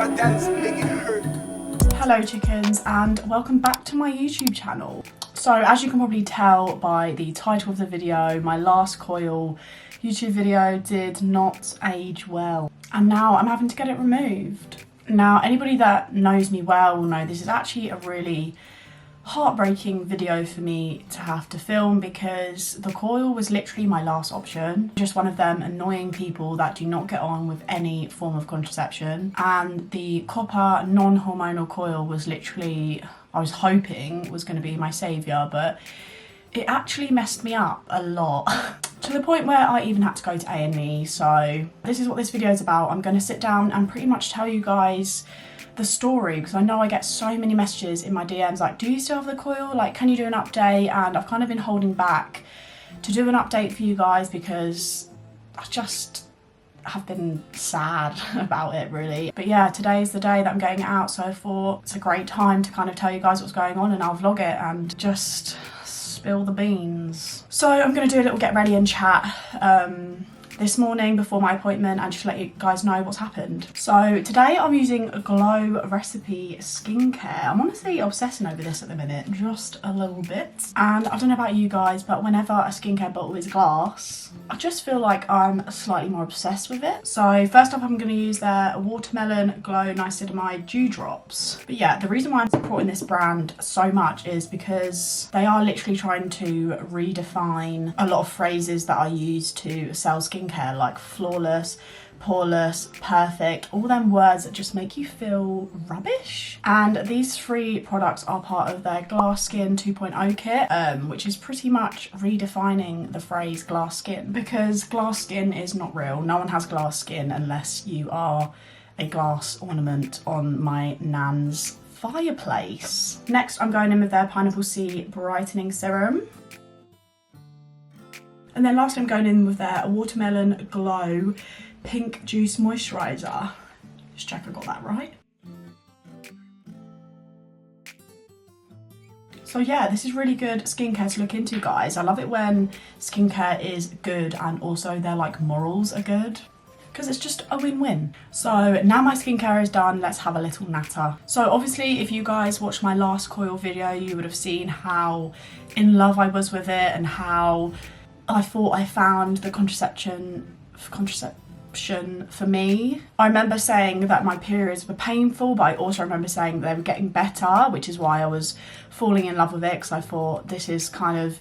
my dad's make it hurt. Hello chickens and welcome back to my YouTube channel. So as you can probably tell by the title of the video, my last Coil YouTube video did not age well and now I'm having to get it removed. Now anybody that knows me well will know this is actually a really heartbreaking video for me to have to film because the Coil was literally my last option. Just one of them annoying people that do not get on with any form of contraception, and the copper non-hormonal Coil was literally, I was hoping was going to be my saviour, but it actually messed me up a lot to the point where I even had to go to A&E. So this is what this video is about. I'm going to sit down and pretty much tell you guys the story, because I know I get so many messages in my DMs like, do you still have the Coil, like can you do an update? And I've kind of been holding back to do an update for you guys because I just have been sad about it really. But yeah, today is the day that I'm getting it out, so I thought it's a great time to kind of tell you guys what's going on, and I'll vlog it and just spill the beans. So I'm going to do a little get ready and chat this morning before my appointment and just let you guys know what's happened. So today I'm using a Glow Recipe skincare. I'm honestly obsessing over this at the minute, just a little bit. And I don't know about you guys, but whenever a skincare bottle is glass, I just feel like I'm slightly more obsessed with it. So first up I'm going to use their Watermelon Glow Niacinamide Dew Drops. But yeah, the reason why I'm supporting this brand so much is because they are literally trying to redefine a lot of phrases that I use to sell skincare, like flawless, poreless, perfect, all them words that just make you feel rubbish. And these three products are part of their Glass Skin 2.0 kit, which is pretty much redefining the phrase glass skin, because glass skin is not real. No one has glass skin unless you are a glass ornament on my nan's fireplace. Next I'm going in with their Pineapple C Brightening Serum. And then lastly I'm going in with their Watermelon Glow Pink Juice Moisturiser. Just check I got that right. So yeah, this is really good skincare to look into, guys. I love it when skincare is good and also their like morals are good, because it's just a win-win. So now my skincare is done, let's have a little natter. So obviously if you guys watched my last Coil video, you would have seen how in love I was with it and how I thought I found the contraception for me. I remember saying that my periods were painful, but I also remember saying that they were getting better, which is why I was falling in love with it, because I thought this is kind of,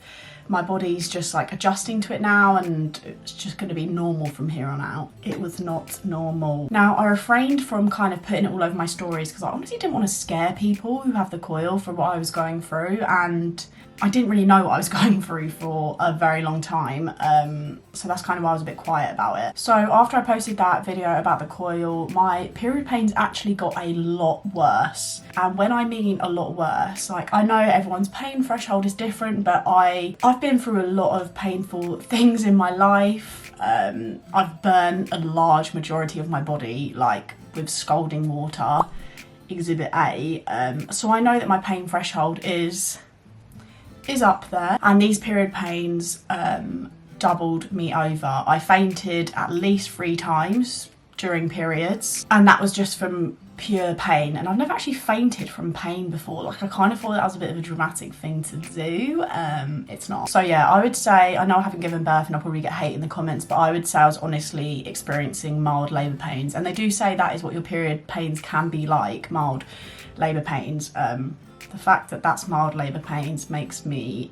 my body's just like adjusting to it now and it's just going to be normal from here on out. It was not normal. Now I refrained from kind of putting it all over my stories because I honestly didn't want to scare people who have the Coil for what I was going through, and I didn't really know what I was going through for a very long time, so that's kind of why I was a bit quiet about it. So after I posted that video about the Coil, my period pains actually got a lot worse. And when I mean a lot worse, like I know everyone's pain threshold is different, but I've been through a lot of painful things in my life. I've burned a large majority of my body, like with scalding water, Exhibit A. So I know that my pain threshold is up there, and these period pains doubled me over. I fainted at least 3 times during periods, and that was just from pure pain. And I've never actually fainted from pain before. Like I kind of thought that was a bit of a dramatic thing to do. It's not. So yeah, I would say, I know I haven't given birth and I'll probably get hate in the comments, but I would say I was honestly experiencing mild labour pains, and they do say that is what your period pains can be like, mild labour pains. The fact that that's mild labour pains makes me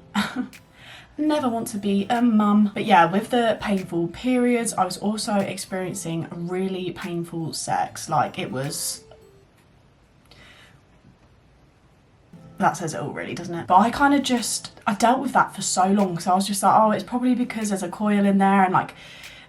never want to be a mum. But yeah, with the painful periods, I was also experiencing really painful sex. Like it was, that says it all really, doesn't it? But I kind of just, I dealt with that for so long. So I was just like, oh, it's probably because there's a Coil in there and like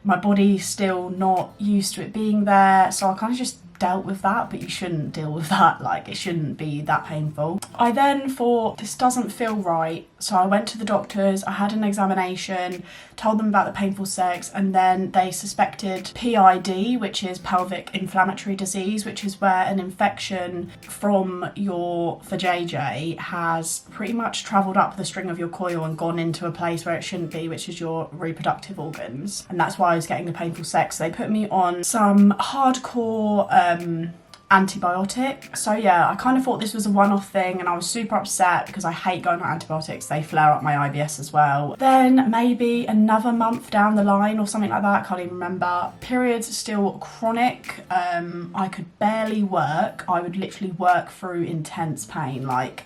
my body's still not used to it being there. So I kind of just dealt with that, but you shouldn't deal with that. Like it shouldn't be that painful. I then thought this doesn't feel right, so I went to the doctors. I had an examination, told them about the painful sex, and then they suspected PID, which is pelvic inflammatory disease, which is where an infection from your vajayjay has pretty much travelled up the string of your coil and gone into a place where it shouldn't be, which is your reproductive organs. And that's why I was getting the painful sex. They put me on some hardcore antibiotic. So yeah, I kind of thought this was a one-off thing, and I was super upset because I hate going on antibiotics. They flare up my IBS as well. Then maybe another month down the line or something like that, I can't even remember, periods are still chronic. I could barely work. I would literally work through intense pain. Like,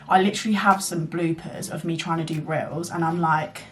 I literally have some bloopers of me trying to do reels, and I'm like,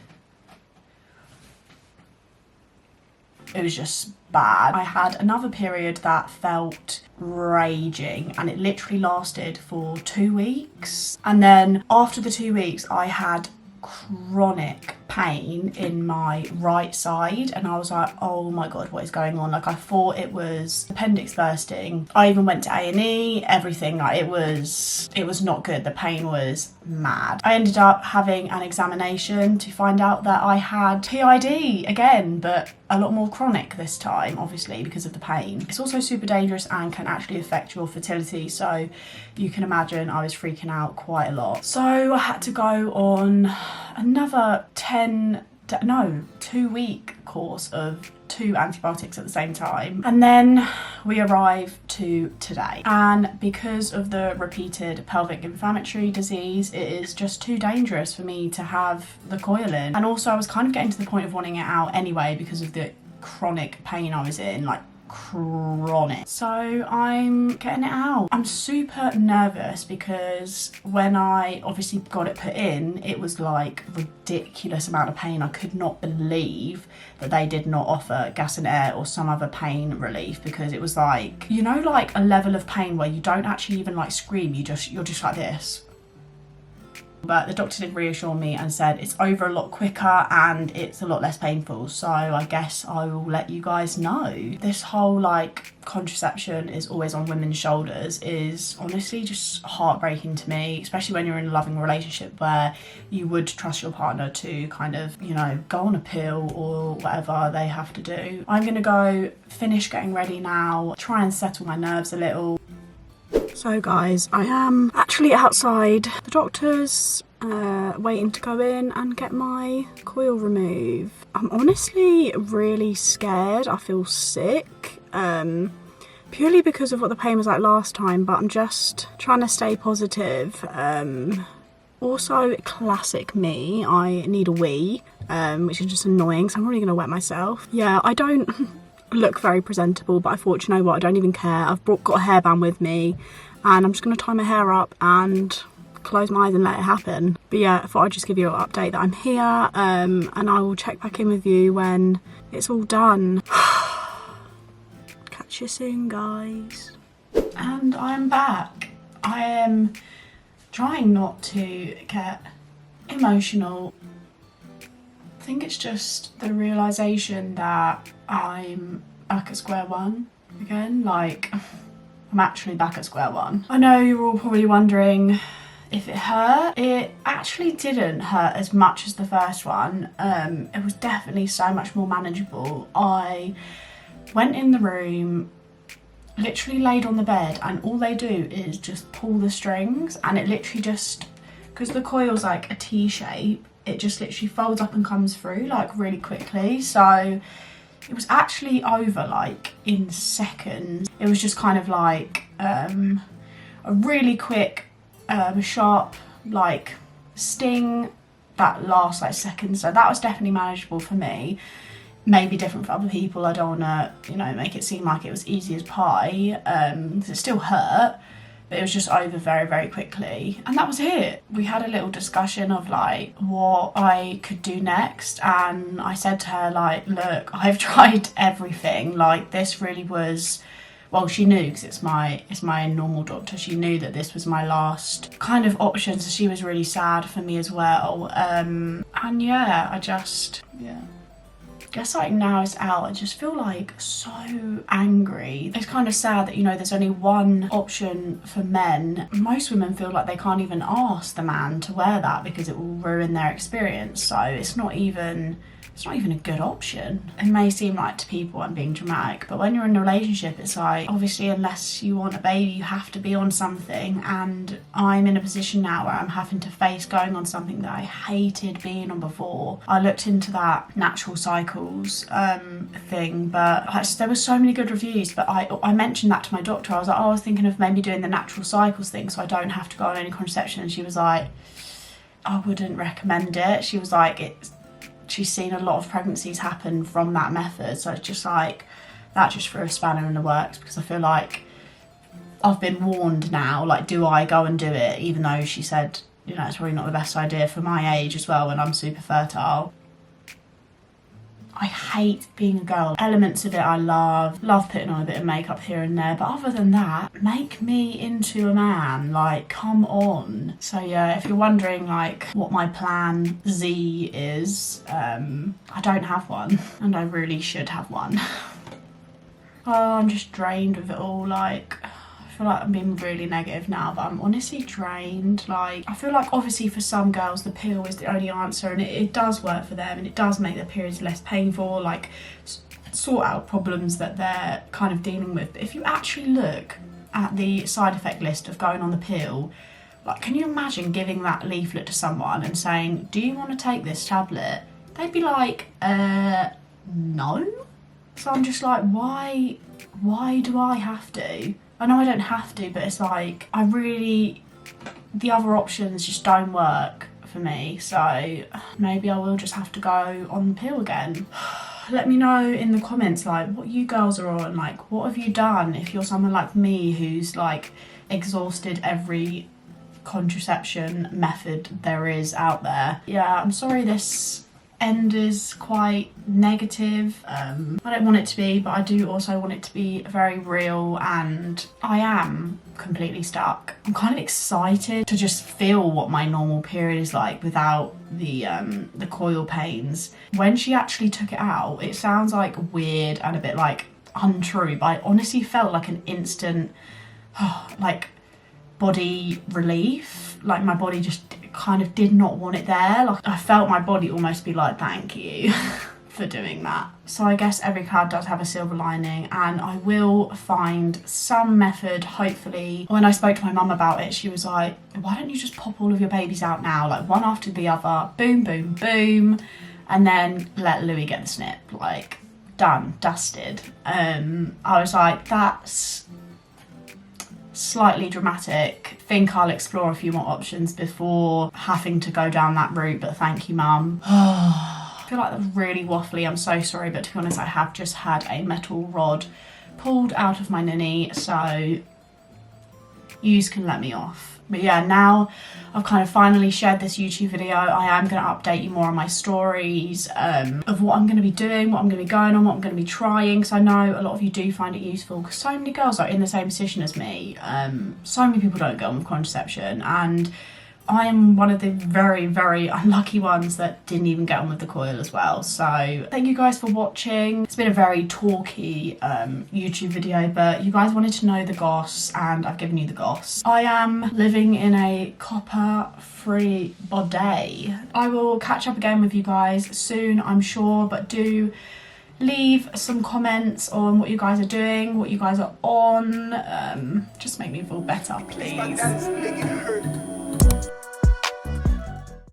it was just bad. I had another period that felt raging, and it literally lasted for 2 weeks. And then after the 2 weeks, I had chronic pain in my right side, and I was like, oh my god, what is going on? Like, I thought it was appendix bursting. I even went to A&E, everything. Like, it was not good. The pain was mad. I ended up having an examination to find out that I had PID again, but a lot more chronic this time, obviously, because of the pain. It's also super dangerous and can actually affect your fertility, so you can imagine I was freaking out quite a lot. So I had to go on another 2-week course of 2 antibiotics at the same time. And then we arrive to today. And because of the repeated pelvic inflammatory disease, it is just too dangerous for me to have the coil in. And also I was kind of getting to the point of wanting it out anyway because of the chronic pain I was in, like chronic. So I'm getting it out. I'm super nervous because when I obviously got it put in, it was like ridiculous amount of pain. I could not believe that they did not offer gas and air or some other pain relief, because it was like, you know, like a level of pain where you don't actually even like scream, you're just like this. But the doctor did reassure me and said it's over a lot quicker and it's a lot less painful, so I guess I will let you guys know. This whole like contraception is always on women's shoulders is honestly just heartbreaking to me, especially when you're in a loving relationship where you would trust your partner to kind of, you know, go on a pill or whatever they have to do. I'm gonna go finish getting ready now, try and settle my nerves a little. So guys, I am actually outside the doctor's, waiting to go in and get my coil removed. I'm honestly really scared. I feel sick, purely because of what the pain was like last time, but I'm just trying to stay positive. Also, classic me, I need a wee, which is just annoying, so I'm probably going to wet myself. Yeah, I don't look very presentable, but I thought, you know what, I don't even care. I've got a hairband with me, and I'm just going to tie my hair up and close my eyes and let it happen. But yeah, I thought I'd just give you an update that I'm here, and I will check back in with you when it's all done. Catch you soon, guys. And I'm back. I am trying not to get emotional. I think it's just the realisation that I'm back at square one again. Like, I'm actually back at square one. I know you're all probably wondering if it hurt. It actually didn't hurt as much as the first one. It was definitely so much more manageable. I went in the room, literally laid on the bed, and all they do is just pull the strings, and it literally just, because the coil's like a T shape, it just literally folds up and comes through like really quickly. So it was actually over like in seconds. It was just kind of like a really quick, sharp like sting that lasts like seconds. So that was definitely manageable for me. Maybe different for other people. I don't want to, you know, make it seem like it was easy as pie, because it still hurt, but it was just over very, very quickly. And that was it. We had a little discussion of like what I could do next, and I said to her like, look, I've tried everything. Like, this really was, well, she knew because it's my normal doctor. She knew that this was my last kind of option, so she was really sad for me as well. And yeah, I guess like now it's out, I just feel like so angry. It's kind of sad that, you know, there's only one option for men. Most women feel like they can't even ask the man to wear that because it will ruin their experience. So it's not even it's not even a good option. It may seem like to people I'm being dramatic, but when you're in a relationship, it's like, obviously, unless you want a baby, you have to be on something. And I'm in a position now where I'm having to face going on something that I hated being on before. I looked into that natural cycles thing, but there were so many good reviews, but I mentioned that to my doctor. I was like, oh, I was thinking of maybe doing the natural cycles thing so I don't have to go on any contraception. And she was like, I wouldn't recommend it. She was like, she's seen a lot of pregnancies happen from that method, so it's just like, that just threw a spanner in the works, because I feel like I've been warned now, like, do I go and do it, even though she said, you know, it's probably not the best idea for my age as well when I'm super fertile. I hate being a girl. Elements of it I love putting on a bit of makeup here and there, but other than that, make me into a man, like, come on. So yeah, if you're wondering like what my plan Z is, I don't have one, and I really should have one. Oh, I'm just drained with it all. Like, I feel like I'm being really negative now, but I'm honestly drained. Like, I feel like obviously for some girls the pill is the only answer, and it does work for them, and it does make their periods less painful, like sort out problems that they're kind of dealing with. But if you actually look at the side effect list of going on the pill, like, can you imagine giving that leaflet to someone and saying, do you want to take this tablet? They'd be like, no. So I'm just like, why do I have to? I know I don't have to, but it's like, the other options just don't work for me, so maybe I will just have to go on the pill again. Let me know in the comments, like, what you girls are on, like, what have you done if you're someone like me who's like exhausted every contraception method there is out there. Yeah, I'm sorry this end is quite negative. I don't want it to be, but I do also want it to be very real, and I am completely stuck. I'm kind of excited to just feel what my normal period is like without the coil pains. When she actually took it out, it sounds like weird and a bit like untrue, but I honestly felt like an instant like body relief. Like, my body just kind of did not want it there. Like, I felt my body almost be like, thank you for doing that. So I guess every cloud does have a silver lining, and I will find some method, hopefully. When I spoke to my mum about it, she was like, why don't you just pop all of your babies out now, like one after the other, boom, boom, boom, and then let Louis get the snip, like, done, dusted. I was like, that's slightly dramatic. Think I'll explore a few more options before having to go down that route, but thank you, mum. I feel like that's really waffly, I'm so sorry, but to be honest, I have just had a metal rod pulled out of my ninny, so yous can let me off. But yeah, now I've kind of finally shared this YouTube video, I am going to update you more on my stories of what I'm going to be doing, what I'm going to be going on, what I'm going to be trying, because I know a lot of you do find it useful, because so many girls are in the same position as me. So many people don't go on with contraception, and I am one of the very, very unlucky ones that didn't even get on with the coil as well. So thank you guys for watching. It's been a very talky YouTube video, but you guys wanted to know the goss, and I've given you the goss. I am living in a copper-free body. I will catch up again with you guys soon, I'm sure, but do leave some comments on what you guys are doing, what you guys are on. Just make me feel better, please.